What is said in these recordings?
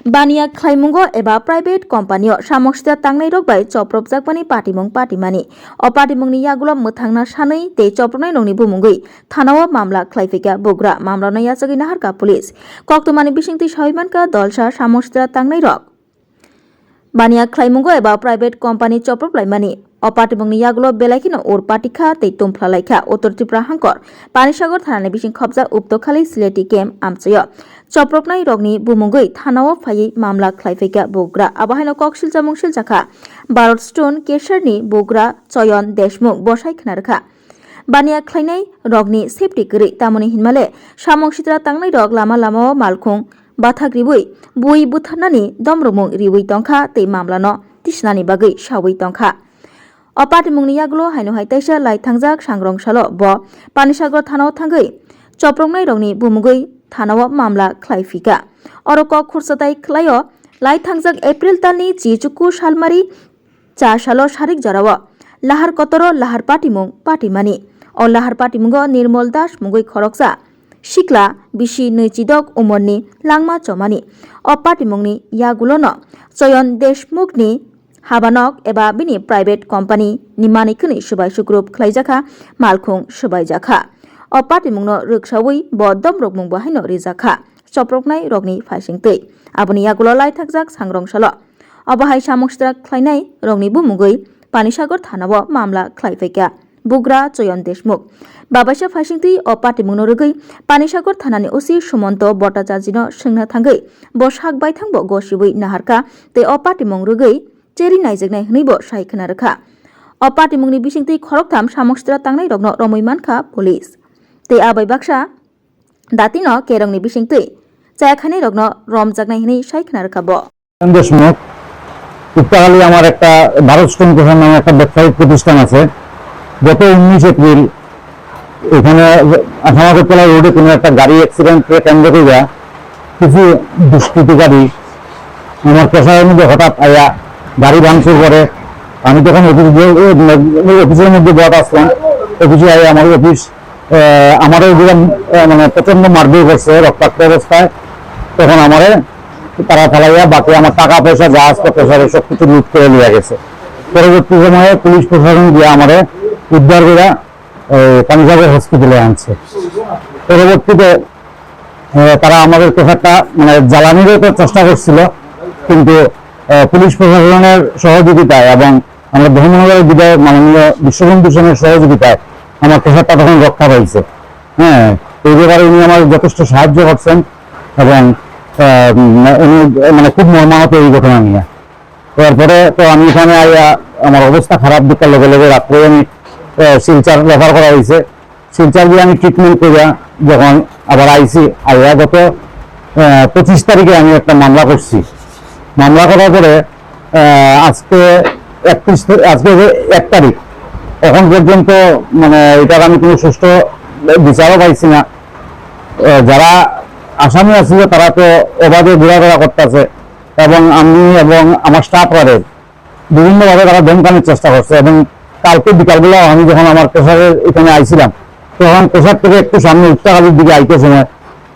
Bania Klaimungo eba private company samoksta tangnai rok bai choprop jakmani patimung patimani o patimungni yagulo muthangna sanai te chopronai nongni bumungui thanao mamla khlaifika bogra mamla na yachagi naharka police koktomani bisingti sahimanka dolsa samoksta tangnai rok Bania Klaimungo eba private company choprop laimani o patimungni yagulo belaikino or patikha te tumphla laikha Uttor Tripura hangkor Panisagar thanani bising khobja uptokhali sileti kem amchayo Chopropnai rogni bumungui thanao phai mamla khlaifika bogra abahaino koksilja mungsil jakha Bharat Stone Kesharni bogra Choyon Deshmukh bosai khnarakha Bania khlainai rogni safety gri tamoni hinmale samongsitra tangnai rog lama lamao malkhung bathagribui bui buthanani domromung riwi tongkha te mamlano tisnani bagui sawi tongkha Opatimungni yagulo haino haitaisa lai thangjak sangrong salo bo Panisagar thanao thangui choprongnai rogni bumungui thanao mamla khlaifika oroko khursatai khlaio lai thangjak April talni chichuku salmari cha salo sarik jarao lahar kotoro lahar patimani o lahar patimungo Nirmal Das mungui khoroksa Sikla bisi neichidok umorni langma chomani o patimungni yagulono Choyon Deshmukhni habanok eba bini private company ni manikuni subai sugrup khlaijakha malkhung subai jakha o patimungno ruksawi bo domrokmung bahaino rijakha choproknai rogni faisingtui aboni yagulo laithakjak sangrong salo abahai samokstra khlainai rogni bumungui Panisagar thanao mamla khlaifika bogra Choyon Deshmukh babasa faisingtui o patimungno rugui Panisagar thanani osi Sumanto Bhattacharjino singna thangui bo sakbai thangbo gosibui naharka te o patimung rugui cheri naijaknai hnibo saikhna rakha o patimungni bisingtui khoroktham samokstra tangnai rogno romoi mankha police te abai baksa datino kerongni bisingtui chayakhani rogno romjaknai hni saikhna rakha bo Deshmukh উত্তরালি আমার একটা Bharat stone company নামে একটা ব্যবসায়িক প্রতিষ্ঠান আছে গত 19 April এখানে আসামাগতলা রোডে কোনো একটা গাড়ি অ্যাক্সিডেন্টে কেন্দ্র করে কিছু দুষ্কৃতিকারী আমার পেশার মধ্যে হঠাৎ আয়া গাড়ি ভাঙচুর করে আমি তখন অফিসের মধ্যে বসে আসলাম অফিসে আয়া আমার অফিস আমারও মানে প্রচন্ড মারধর করছে রক্তাক্ত অবস্থায় তখন আমারে তারা ফেলাইয়া বাকি আমার টাকা পয়সা জাহাজ পয়সা সব কিছু লুট করে নিয়ে গেছে পরবর্তী সময়ে পুলিশ প্রশাসন দিয়ে আমারে উদ্ধার করে পানিসাগর হসপিটালে আনছে পরবর্তীতে তারা আমাদের পেশাটা মানে জ্বালানিরও চেষ্টা করছিল কিন্তু পুলিশ প্রশাসনের সহযোগিতায় এবং আমরা ধর্মনগরের বিধায়ক মাননীয় বিশ্ববন্ধু সেনের সহযোগিতায় আমার পেশাটা তখন রক্ষা পাইছে। হ্যাঁ, এই ব্যাপারে উনি আমার যথেষ্ট সাহায্য করছেন এবং উনি মানে খুব মর্মাহত এই ঘটনা নিয়ে। তারপরে তো আমি এখানে আইয়া আমার অবস্থা খারাপ দিকটা লগে লগে রাত্রে আমি শিলচর রেফার করা হয়েছে। শিলচর দিয়ে আমি ট্রিটমেন্ট করিয়া যখন আবার আইসি আইয়া গত 25 তারিখে আমি একটা মামলা করছি। মামলা করার পরে আজকে 1 তারিখ এখন পর্যন্ত মানে এটার আমি কোনো সুষ্ঠু বিচারও পাইছি না। যারা আসামি আছে তারা তো অবাধে ঘোরাফেরা করতেছে এবং আমি এবং আমার স্টাফরা বিভিন্নভাবে তারা ধমকানোর চেষ্টা করছে এবং কালকে বিকালবেলা আমি যখন আমার পেশারের এখানে আইছিলাম তখন পেশার থেকে একটু সামনে উত্তরালির দিকে আইতে সময়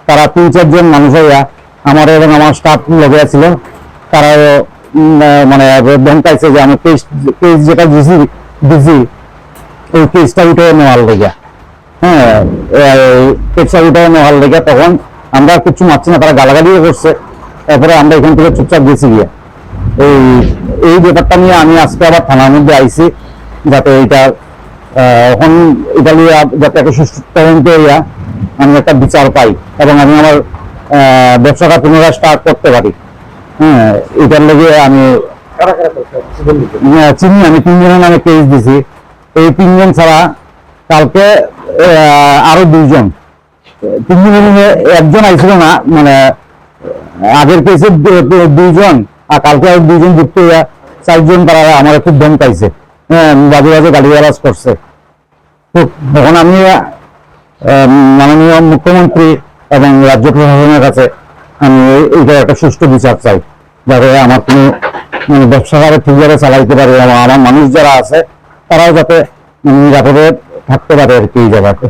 তারা 3-4 জন মানুষ হইয়া আমার এবং আমার স্টাফ লেগে ছিল তারা মানে ধমকাইছে যে আমি কেস যেটা দিছি এই কেসটা উঠে নেওয়ার লেগে। হ্যাঁ, কেসটা উঠে নেওয়ার লেগে তখন আমরা কিছু মারছি না, তারা গালাগালিও করছে। তারপরে আমরা এখান থেকে চুপচাপ গেছি গিয়ে এই ব্যাপারটা নিয়ে আমি আজকে আবার থানার মধ্যে আইছি যাতে এটা এখন এটা নিয়ে যাতে একটা সুষ্ঠু তদন্ত হইয়া আমি একটা বিচার পাই এবং আমি আমার ব্যবসাটা পুনরায় স্টার্ট করতে পারি। হ্যাঁ, এটার লেগে আমি চিনি আমি 3 জনের নামে কেস দিছি। এই 3 জন ছাড়া কালকে আরো 2 জন 3 জনের একজন আইছিল না, মানে আগের কেসে 2 জন আর কালকে আরো 2 জন যুক্ত হইয়া 4 জন তারা আমার খুব ধমকাইছে, বাজে বাজে গালিগালাজ করছে। তো তখন আমি মাননীয় মুখ্যমন্ত্রী এবং রাজ্য প্রশাসনের কাছে আমি এইটার একটা সুষ্ঠু বিচার চাই যাতে আমার কোনো মানে ব্যবসাটা ঠিকভাবে চালাইতে পারে এবং আমার মানুষ যারা আছে তারাও যাতে নিরাপদে থাকতে পারে আর কি। এই জায়গাতে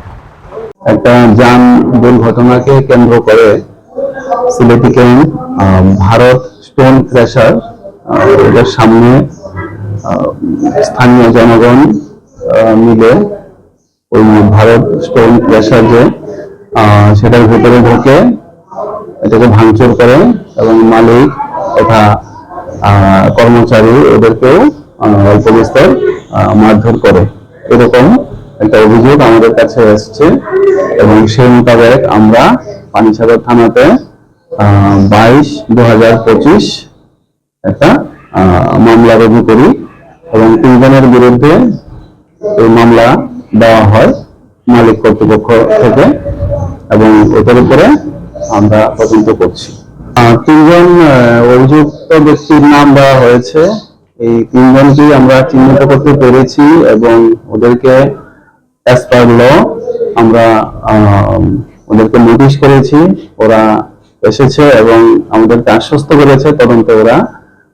একটা যান দুর্ঘটনাকে কেন্দ্র করে Sylheti camp, Bharat stone crusher, এটার সামনে স্থানীয় জনগণ মিলে ওই ভারত স্টোন ক্র্যাশার যে সেটার ভেতরে ঢুকে এটাকে ভাঙচুর করে এবং মালিক তথা কর্মচারী ওদেরকেও অল্প বিস্তর মারধর করে, এরকম একটা অভিযোগ আমাদের কাছে এসছে। এবং সেই মোতাবেক আমরা পানিসাগর থানাতে 22/2025 একটা মামলা রুজু করি এবং 3 জনের বিরুদ্ধে এই মামলা দেওয়া হয় মালিক কর্তৃপক্ষ থেকে এবং এটার উপরে আমরা তদন্ত করছি। 3 জন অভিযুক্ত ব্যক্তির নাম দেওয়া হয়েছে। এই 3 জনকে আমরা চিহ্নিত করতে পেরেছি এবং ওদেরকে অ্যাজ পার ল আমরা ওদেরকে নোটিশ করেছি। ওরা এসেছে এবং আমাদেরকে আশ্বস্ত করেছে তদন্তে ওরা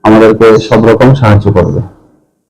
আমাদেরকে সব রকম সাহায্য করবে।